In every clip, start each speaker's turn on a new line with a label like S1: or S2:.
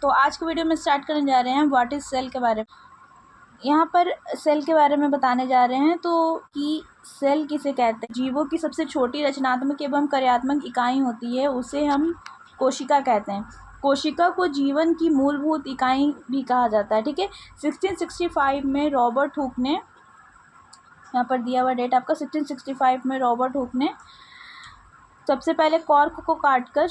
S1: तो आज के वीडियो में स्टार्ट करने जा रहे हैं व्हाट इज़ सेल के बारे में। यहाँ पर सेल के बारे में बताने जा रहे हैं तो कि सेल किसे कहते हैं। जीवों की सबसे छोटी रचनात्मक एवं कार्यात्मक इकाई होती है, उसे हम कोशिका कहते हैं। कोशिका को जीवन की मूलभूत इकाई भी कहा जाता है। ठीक है, 1665 में रॉबर्ट हुक ने, यहाँ पर दिया हुआ डेट आपका 1665 में रॉबर्ट हुक ने सबसे पहले कॉर्क को काटकर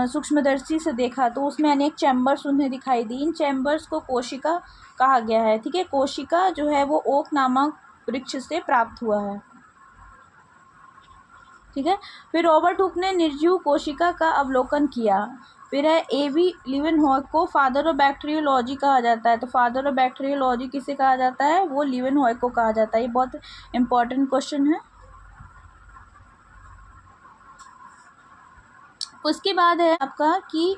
S1: सूक्ष्मदर्शी से देखा तो उसमें अनेक चैम्बर्स उन्हें दिखाई दी। इन चैम्बर्स को कोशिका कहा गया है। ठीक है, कोशिका जो है वो ओक नामक वृक्ष से प्राप्त हुआ है। ठीक है, फिर रॉबर्ट हुक ने निर्जीव कोशिका का अवलोकन किया। फिर है एवी लीवेनहॉक को फादर ऑफ बैक्टीरियोलॉजी कहा जाता है। तो फादर ऑफ बैक्टीरियोलॉजी किसे कहा जाता है, वो लीवेनहॉक को कहा जाता है। ये बहुत इंपॉर्टेंट क्वेश्चन है। उसके बाद है आपका कि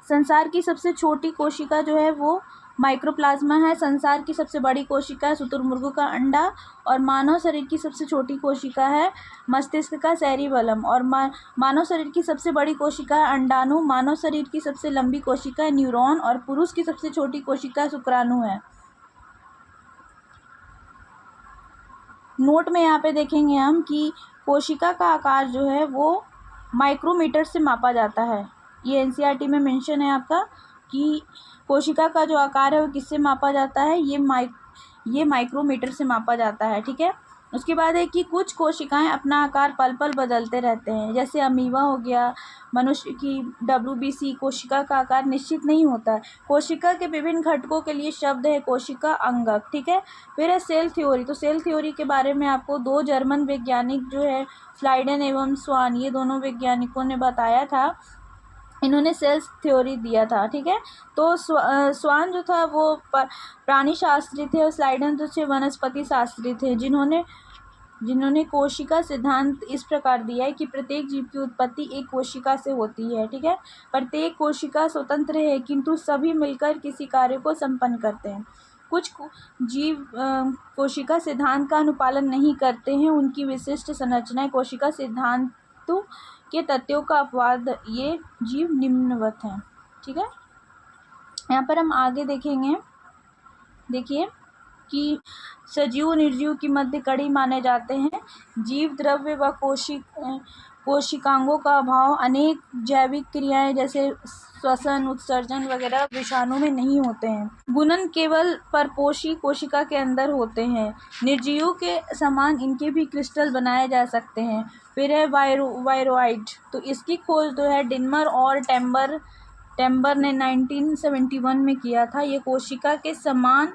S1: संसार की सबसे छोटी कोशिका जो है वो माइक्रोप्लाज्मा है। संसार की सबसे बड़ी कोशिका है शुतुरमुर्ग का अंडा। और मानव शरीर की सबसे छोटी कोशिका है मस्तिष्क का सेरिबेलम। और मानव शरीर की सबसे बड़ी कोशिका है अंडाणु। मानव शरीर की सबसे लंबी कोशिका है न्यूरॉन। और पुरुष की सबसे छोटी कोशिका शुक्राणु है। नोट में यहाँ पे देखेंगे हम कि कोशिका का आकार जो है वो माइक्रोमीटर से मापा जाता है। ये एनसीईआरटी में मेंशन है आपका कि कोशिका का जो आकार है वो किससे मापा जाता है, ये माइक्रोमीटर से मापा जाता है। ठीक है, उसके बाद है कि कुछ कोशिकाएं अपना आकार पल पल बदलते रहते हैं, जैसे अमीबा हो गया। मनुष्य की WBC कोशिका का आकार निश्चित नहीं होता है। कोशिका के विभिन्न घटकों के लिए शब्द है कोशिका अंगक। ठीक है, फिर है सेल थ्योरी। तो सेल थ्योरी के बारे में आपको दो जर्मन वैज्ञानिक जो है स्लाइडन एवं स्वान, ये दोनों वैज्ञानिकों ने बताया था। इन्होंने सेल्स थ्योरी दिया था। ठीक है, तो स्वान जो था वो प्राणी शास्त्री थे और स्लाइडन जो थे वनस्पति शास्त्री थे, जिन्होंने कोशिका सिद्धांत इस प्रकार दिया है कि प्रत्येक जीव की उत्पत्ति एक कोशिका से होती है। ठीक है, प्रत्येक कोशिका स्वतंत्र है किंतु सभी मिलकर किसी कार्य को संपन्न करते हैं। कुछ जीव कोशिका सिद्धांत का अनुपालन नहीं करते हैं। उनकी विशिष्ट संरचनाएं कोशिका सिद्धांतों के तथ्यों का अपवाद, ये जीव निम्नवत हैं। ठीक है, यहाँ पर हम आगे देखेंगे। देखिए कि सजीव निर्जीव की मध्य कड़ी माने जाते हैं। जीव द्रव्य व कोशिकांगों का अभाव अनेक जैविक क्रियाएं जैसे श्वसन उत्सर्जन वगैरह विषाणु में नहीं होते हैं। गुणन केवल परपोषी कोशिका के अंदर होते हैं। निर्जीव के समान इनके भी क्रिस्टल बनाए जा सकते हैं। फिर है वायरोइड। तो इसकी खोज जो है डिनमर और टेम्बर ने 1971 में किया था। ये कोशिका के समान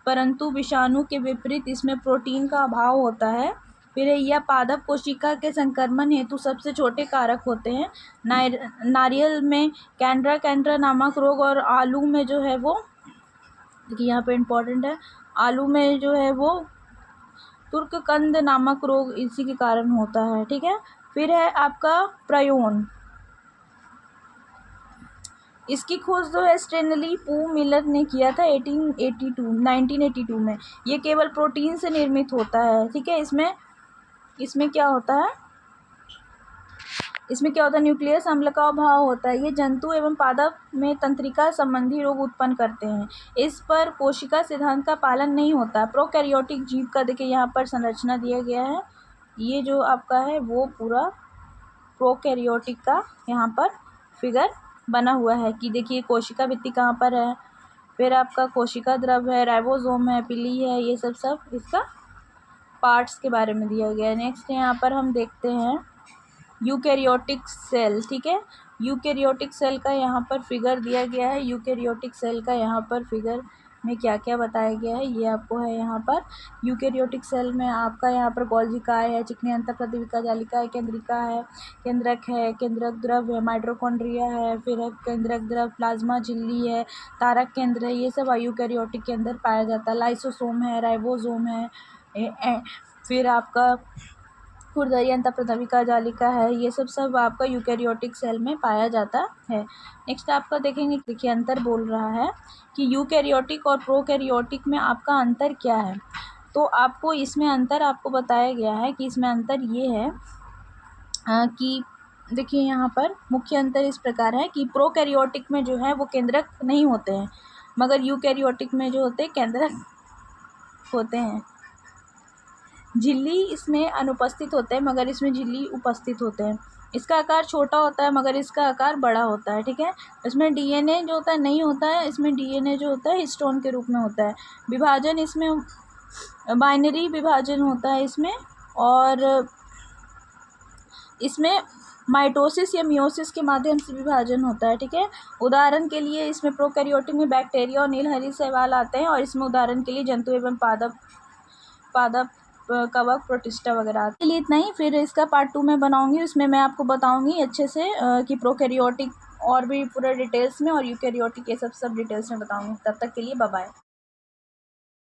S1: परंतु विषाणु के विपरीत इसमें प्रोटीन का अभाव होता है। फिर यह पादप कोशिका के संक्रमण हेतु सबसे छोटे कारक होते हैं। नारियल में कैंड्रा नामक रोग और आलू में जो है वो, देखिए यहाँ पे इम्पोर्टेंट है, आलू में जो है वो तुर्ककंद नामक रोग इसी के कारण होता है। ठीक है, फिर है आपका प्रायोन। इसकी खोज जो है स्टेनली पू मिलर ने किया था 1982 में। ये केवल प्रोटीन से निर्मित होता है। ठीक है, इसमें क्या होता है, न्यूक्लियस अम्ल का अभाव होता है। ये जंतु एवं पादप में तंत्रिका संबंधी रोग उत्पन्न करते हैं। इस पर कोशिका सिद्धांत का पालन नहीं होता। प्रोकैरियोटिक जीव का देखिए यहाँ पर संरचना दिया गया है। ये जो आपका है वो पूरा प्रोकैरियोटिक का यहाँ पर फिगर बना हुआ है कि देखिए कोशिका भित्ति कहाँ पर है, फिर आपका कोशिका द्रव है, राइबोसोम है, पिली है, ये सब इसका पार्ट्स के बारे में दिया गया है। नेक्स्ट यहाँ पर हम देखते हैं यूकैरियोटिक सेल। ठीक है, यूकैरियोटिक सेल का यहाँ पर फिगर दिया गया है। यूकैरियोटिक सेल का यहाँ पर फिगर में क्या क्या बताया गया है ये आपको है। यहाँ पर यूकैरियोटिक सेल में आपका यहाँ पर गोल्गी काय है, चिकनी अंतःप्रदिविका जालिका है, केंद्रिका है, केंद्रक है, केंद्रक द्रव है, माइटोकॉन्ड्रिया है, फिर है केंद्रक द्रव, प्लाज्मा झिल्ली है, तारक केंद्र है, ये सब यूकैरियोटिक के अंदर पाया जाता है। लाइसोसोम है, राइबोसोम है, फिर आपका खुरदरी अंतःप्रदिविका जालिका है, ये सब आपका यूकैरियोटिक सेल में पाया जाता है। नेक्स्ट आपका देखेंगे, देखिए अंतर बोल रहा है कि यूकैरियोटिक और प्रोकैरियोटिक में आपका अंतर क्या है। तो आपको इसमें अंतर आपको बताया गया है कि इसमें अंतर ये है कि देखिए यहाँ पर मुख्य अंतर इस प्रकार है कि प्रोकैरियोटिक में जो है वो केंद्रक नहीं होते हैं, मगर यूकैरियोटिक में जो होते हैं केंद्रक होते हैं। झिल्ली इसमें अनुपस्थित होते हैं, मगर इसमें झिल्ली उपस्थित होते हैं। इसका आकार छोटा होता है, मगर इसका आकार बड़ा होता है। ठीक है, इसमें डीएनए जो होता है नहीं होता है, इसमें डीएनए जो होता है हिस्टोन के रूप में होता है। विभाजन इसमें बाइनरी विभाजन होता है इसमें, और इसमें माइटोसिस या मियोसिस के माध्यम से विभाजन होता है। ठीक है, उदाहरण के लिए इसमें प्रोकैरियोटिक में बैक्टीरिया और नीलहरी शैवाल आते हैं, और इसमें उदाहरण के लिए जंतु एवं पादप कवक प्रोटिस्टा वगैरह। के लिए इतना ही, फिर इसका पार्ट 2 में बनाऊंगी, उसमें मैं आपको बताऊंगी अच्छे से कि प्रोकैरियोटिक और भी पूरा डिटेल्स में, और यूकैरियोटिक ये सब डिटेल्स में बताऊंगी। तब तक के लिए बाय बाय।